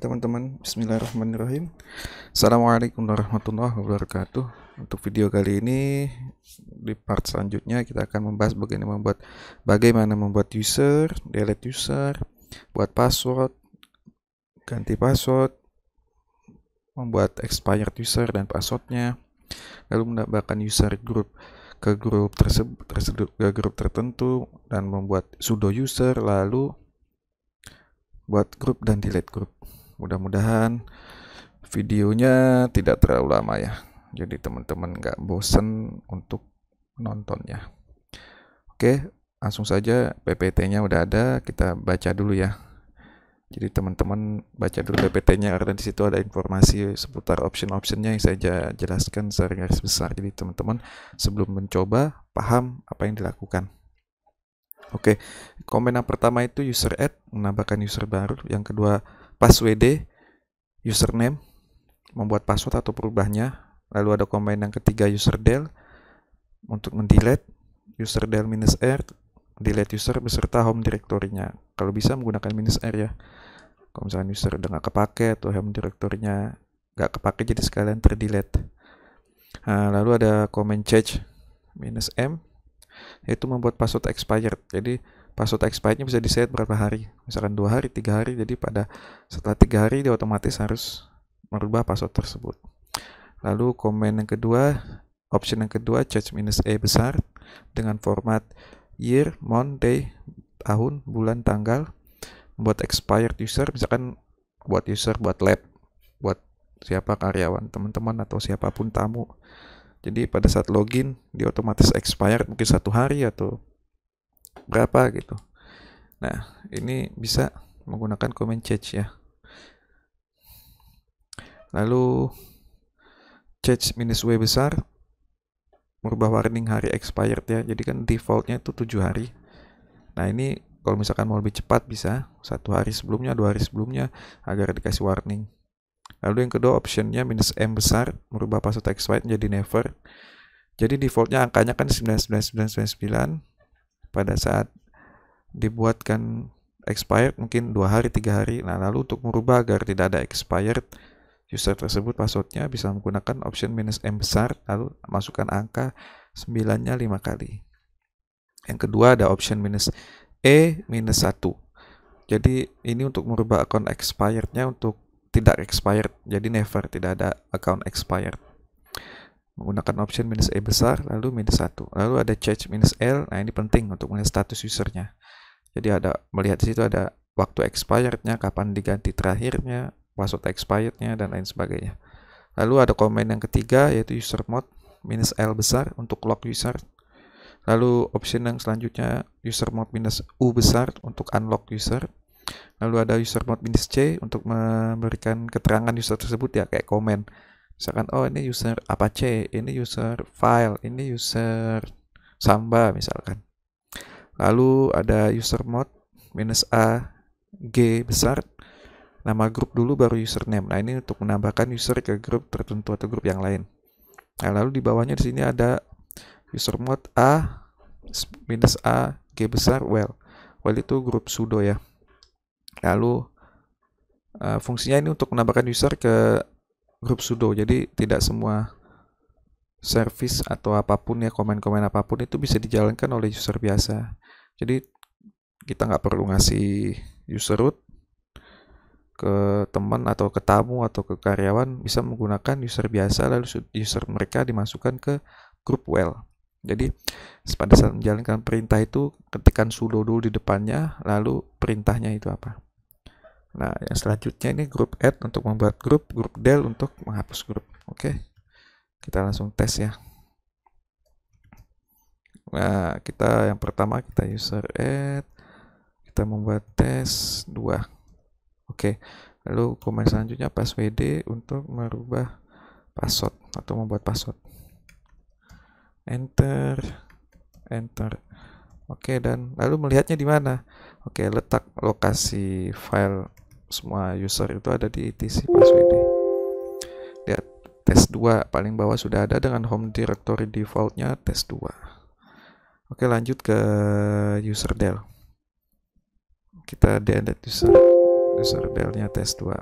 teman-teman, bismillahirrahmanirrahim. Assalamualaikum warahmatullahi wabarakatuh. Untuk video kali ini, di part selanjutnya kita akan membahas bagaimana membuat user, delete user, buat password, ganti password, membuat expired user dan passwordnya, lalu menambahkan user group ke grup tertentu, dan membuat sudo user, lalu buat grup dan delete grup. Mudah-mudahan videonya tidak terlalu lama ya, jadi teman-teman nggak bosen untuk menontonnya. Oke, langsung saja. PPT-nya udah ada, kita baca dulu ya. Jadi teman-teman baca dulu PPT-nya karena di situ ada informasi seputar option-optionnya yang saya jelaskan secara garis besar. Jadi teman-teman sebelum mencoba paham apa yang dilakukan. Oke, komen yang pertama itu user add, menambahkan user baru. Yang kedua passwd, username, membuat password atau perubahnya. Lalu ada komen yang ketiga user del, untuk mendelete, user del -r, delete user beserta home directory-nya. Kalau bisa menggunakan -r ya. Kalau misalnya user udah nggak kepake atau home directory-nya nggak kepake, jadi sekalian terdelete. Nah, lalu ada komen change -m, yaitu membuat password expired. Jadi password expirednya bisa diset berapa hari, misalkan 2 hari, 3 hari. Jadi setelah 3 hari dia otomatis harus merubah password tersebut. Lalu komen yang kedua, option yang kedua, change -e besar dengan format year, month, day, tahun, bulan, tanggal. Membuat expired user, misalkan buat user buat lab, buat siapa karyawan teman-teman atau siapapun tamu. Jadi pada saat login dia otomatis expired, mungkin 1 hari atau berapa gitu. Nah, ini bisa menggunakan comment change ya. Lalu change -w besar, merubah warning hari expired ya. Jadi kan defaultnya itu 7 hari. Nah, ini kalau misalkan mau lebih cepat bisa 1 hari sebelumnya, 2 hari sebelumnya agar dikasih warning. Lalu yang kedua optionnya -m besar, merubah password expired menjadi never. Jadi defaultnya angkanya kan 99999. Pada saat dibuatkan expired mungkin 2 hari, 3 hari. Nah, lalu untuk merubah agar tidak ada expired user tersebut passwordnya, bisa menggunakan option -m besar, lalu masukkan angka 9-nya 5 kali. Yang kedua ada option -e -1. Jadi ini untuk merubah account expirednya untuk tidak expired, jadi never, tidak ada account expired. Menggunakan option -e besar lalu -1. Lalu ada change -l. Nah, ini penting untuk melihat status usernya. Jadi ada melihat di situ ada waktu expirednya, kapan diganti terakhirnya, password expirednya, dan lain sebagainya. Lalu ada komen yang ketiga yaitu user mode -l besar untuk lock user. Lalu option yang selanjutnya user mode -u besar untuk unlock user. Lalu ada user mode -c untuk memberikan keterangan user tersebut ya, kayak komen. Misalkan, oh ini user Apache, ini user file, ini user Samba misalkan. Lalu ada user mode -a g besar, nama grup dulu baru username. Nah, ini untuk menambahkan user ke grup tertentu atau grup yang lain. Nah, lalu di bawahnya di sini ada user mode a g besar well. Well itu grup sudo ya. Lalu fungsinya ini untuk menambahkan user ke grup sudo. Jadi tidak semua service atau apapun ya, komen-komen apapun itu bisa dijalankan oleh user biasa. Jadi kita nggak perlu ngasih user root ke teman atau ke tamu atau ke karyawan, bisa menggunakan user biasa, lalu user mereka dimasukkan ke grup well. Jadi pada saat menjalankan perintah itu ketikkan sudo dulu di depannya, lalu perintahnya itu apa. Nah, yang selanjutnya ini grup add untuk membuat grup del untuk menghapus grup. Oke, kita langsung tes ya. Nah, yang pertama kita user add, kita membuat tes 2. Oke, lalu komen selanjutnya passwd untuk merubah password atau membuat password. Enter. Oke, dan lalu melihatnya di mana? Oke, letak lokasi file semua user itu ada di etc passwd. Lihat tes 2 paling bawah sudah ada dengan home directory defaultnya tes 2. Oke, lanjut ke user del. Kita delete user. user del-nya test 2.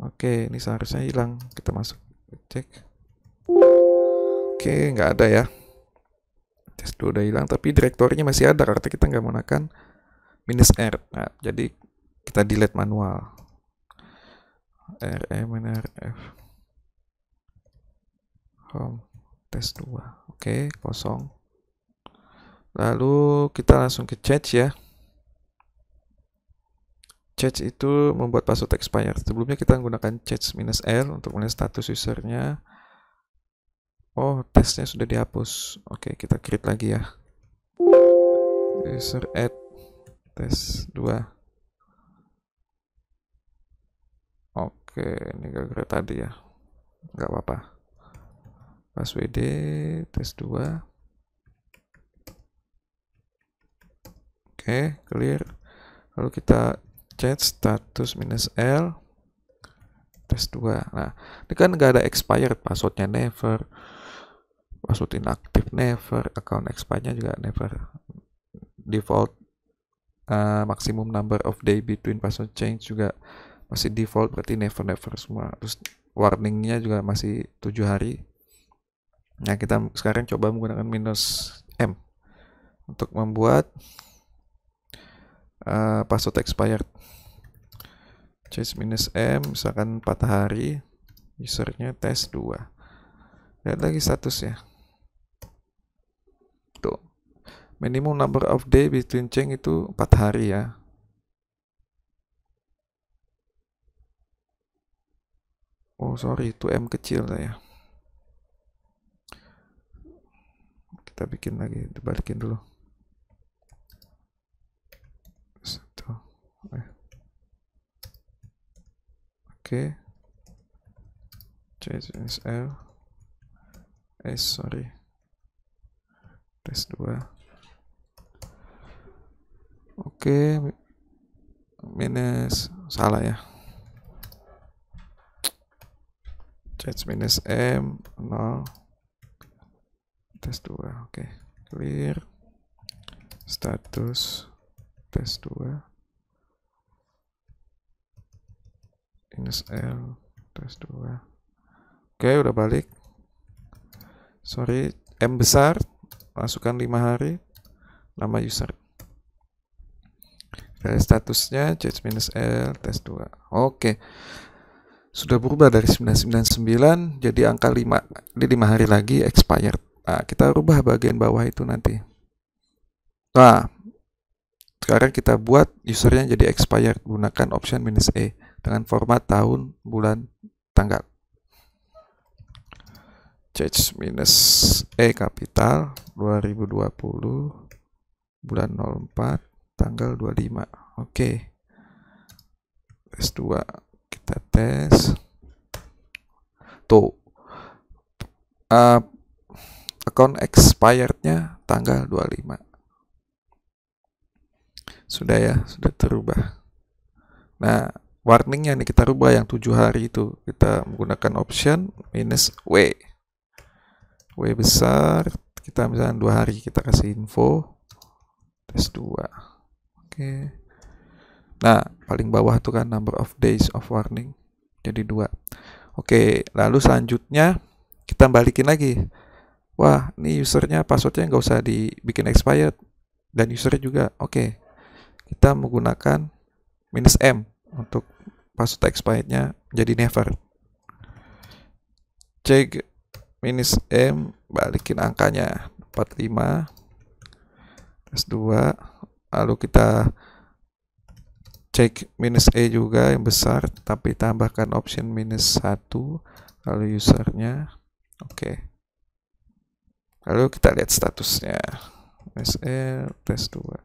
Oke, ini seharusnya hilang. Kita masuk cek. Oke, nggak ada ya. Test 2 udah hilang, tapi direktorinya masih ada karena kita nggak menggunakan -r. Nah, jadi kita delete manual. rmrf home test 2. Oke, kosong. Lalu kita langsung ke change ya. Change itu membuat password expired. Sebelumnya kita menggunakan change -l untuk melihat status usernya. Oh, tesnya sudah dihapus. Oke, kita create lagi ya. User add test 2. Oke, ini gara-gara tadi ya. Nggak apa-apa. Password test 2. Oke, clear. Lalu kita change status -l test 2. Nah, ini kan nggak ada expired, passwordnya never, password inaktif never, account expirednya juga never, default maximum number of day between password change juga masih default, berarti never semua. Terus warningnya juga masih 7 hari. Nah, kita sekarang coba menggunakan -m untuk membuat password expired. Change -m misalkan 4 hari, usernya test 2. Lihat lagi statusnya. Tuh. Minimum number of day between change itu 4 hari ya. Oh, sorry, itu M kecil ya. Kita bikin lagi, dibalikin dulu. Oke. Change -l. Sorry. Test 2. Oke. Salah ya. Change -m 0. Test 2. Oke. Clear. Status test 2. -l test 2. Oke, udah balik. Sorry, M besar, masukkan 5 hari, nama user. Dari statusnya change -l test 2. Oke. Sudah berubah dari 999 jadi angka 5. Ini 5 hari lagi expired. Nah, kita rubah bagian bawah itu nanti. Nah, sekarang kita buat usernya jadi expired. Gunakan option -e dengan format tahun, bulan, tanggal. Change -e kapital 2020 bulan 04 tanggal 25. Oke. Tes 2 kita tes. Tuh. Account expirednya tanggal 25. Sudah ya, sudah terubah. Nah, warningnya nih kita rubah yang 7 hari itu. Kita menggunakan option -w. W besar, kita misalnya 2 hari, kita kasih info tes 2. Oke. Nah, paling bawah itu kan number of days of warning, jadi 2. Oke, lalu selanjutnya kita balikin lagi. Wah, ini usernya passwordnya nggak usah dibikin expired, dan usernya juga. Oke, kita menggunakan -m untuk password expirednya jadi never. Cek -m, balikin angkanya 45 tes 2. Lalu kita cek -e juga yang besar, tapi tambahkan option -1, lalu usernya. Oke. Lalu kita lihat statusnya -e tes 2.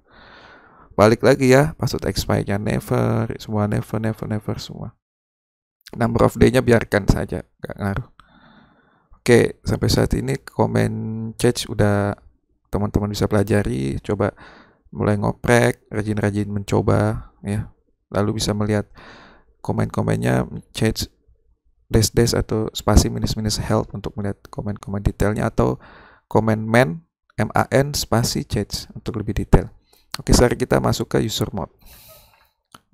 Balik lagi ya, password expirednya never, semua never semua. Number of day-nya biarkan saja, nggak ngaruh. Oke, sampai saat ini komen change udah teman-teman bisa pelajari. Coba mulai ngoprek, rajin-rajin mencoba ya. Lalu bisa melihat komen-komennya, change dash atau spasi -help untuk melihat komen-komen detailnya, atau komen man spasi change untuk lebih detail. Oke, sekarang kita masuk ke user mode.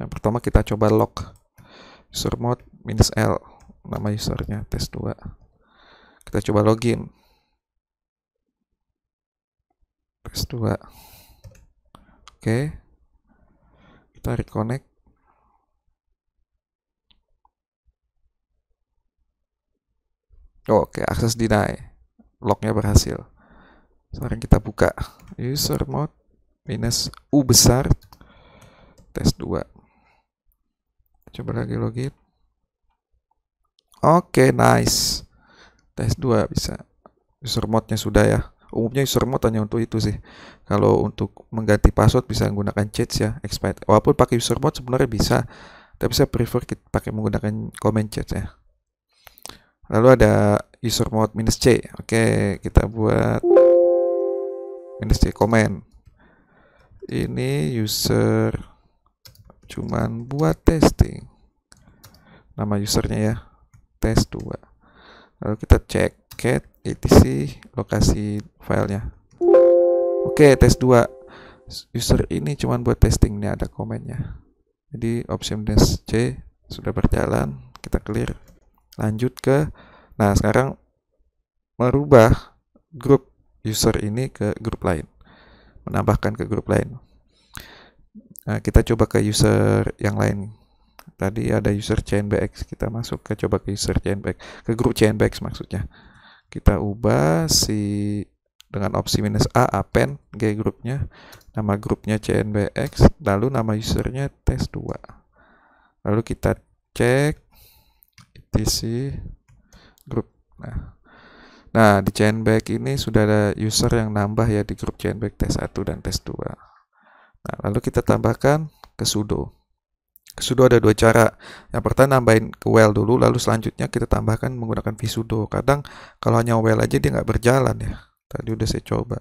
Yang pertama kita coba log user mode -L, nama usernya tes2. Kita coba login tes2. Oke, kita reconnect. Oke, akses deny, lognya berhasil. Sekarang kita buka user mode -U besar tes2. Coba lagi login. Oke, nice. Tes2 bisa. User mode-nya sudah ya. Umumnya user mode hanya untuk itu sih. Kalau untuk mengganti password bisa menggunakan chats ya, expired. Walaupun pakai user mode sebenarnya bisa, tapi saya prefer kita pakai menggunakan command chat ya. Lalu ada user mode -C. Oke, kita buat -C comment. Ini user cuman buat testing. Nama usernya ya, tes2. Lalu kita cek cat etc lokasi filenya. Oke, tes2. User ini cuman buat testing, ini ada komennya. Jadi option -C sudah berjalan, kita clear. Lanjut ke, nah sekarang merubah grup user ini ke grup lain, menambahkan ke grup lain. Nah, kita coba ke user yang lain. Tadi ada user CNBX, kita masuk ke coba ke user CNBX, ke grup CNBX maksudnya. Kita ubah si dengan opsi -A append G grupnya, nama grupnya CNBX, lalu nama usernya tes2. Lalu kita cek etc grup. Nah, di CNBX ini sudah ada user yang nambah ya di grup CNBX tes1 dan tes2. Nah, lalu kita tambahkan ke sudo. Ke sudo ada dua cara. Yang pertama nambahin ke well dulu, lalu selanjutnya kita tambahkan menggunakan vsudo. Kadang kalau hanya well aja dia nggak berjalan ya. Tadi udah saya coba.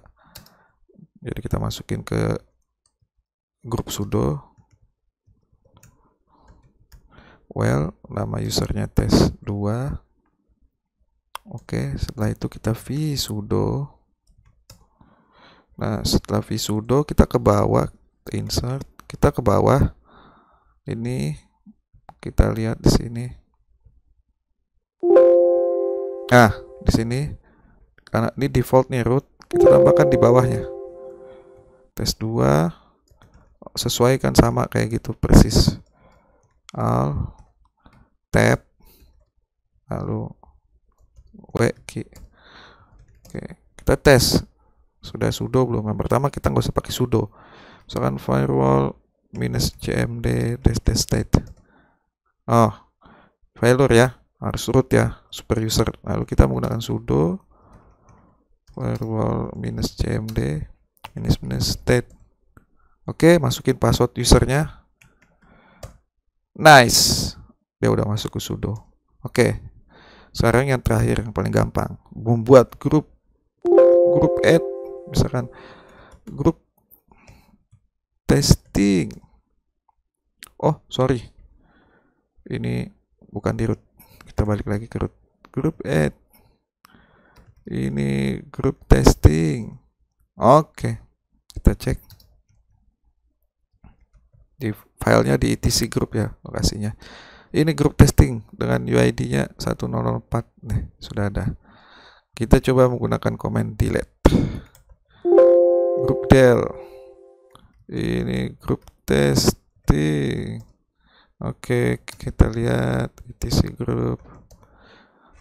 Jadi kita masukin ke grup sudo. Well, nama usernya tes2. Oke, setelah itu kita vsudo. Nah, setelah vsudo kita ke bawah, insert, kita ke bawah. Ini kita lihat di sini. Nah, di sini karena ini default nih root, kita tambahkan di bawahnya. Tes2 sesuaikan sama kayak gitu persis. Alt tab lalu W key. Oke, kita tes. Sudah sudo belum? Yang pertama kita nggak usah pakai sudo. Misalkan firewall -cmd -state. Oh, failure ya, harus root ya, super user. Lalu kita menggunakan sudo firewall -cmd -state. Oke, masukin password usernya. Nice, dia udah masuk ke sudo. Oke, sekarang yang terakhir yang paling gampang, membuat grup add, misalkan grup testing. Oh, sorry. Ini bukan di root. Kita balik lagi ke root. Grup add. Ini grup testing. Oke. Kita cek. Di filenya di etc group ya lokasinya. Ini grup testing dengan UID-nya 1004. Nih, sudah ada. Kita coba menggunakan command delete. Grup del. Ini grup testing. Oke, kita lihat etc group.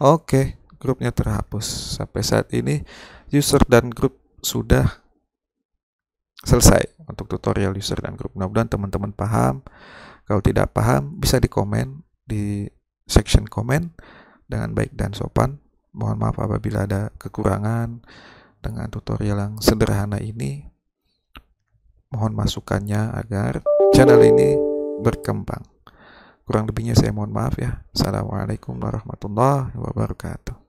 Oke, grupnya terhapus. Sampai saat ini user dan grup sudah selesai untuk tutorial user dan grup. Mudah-mudahan teman-teman paham. Kalau tidak paham bisa dikomen di section komen dengan baik dan sopan. Mohon maaf apabila ada kekurangan dengan tutorial yang sederhana ini. Mohon masukannya agar channel ini berkembang. Kurang lebihnya saya mohon maaf ya. Assalamualaikum warahmatullahi wabarakatuh.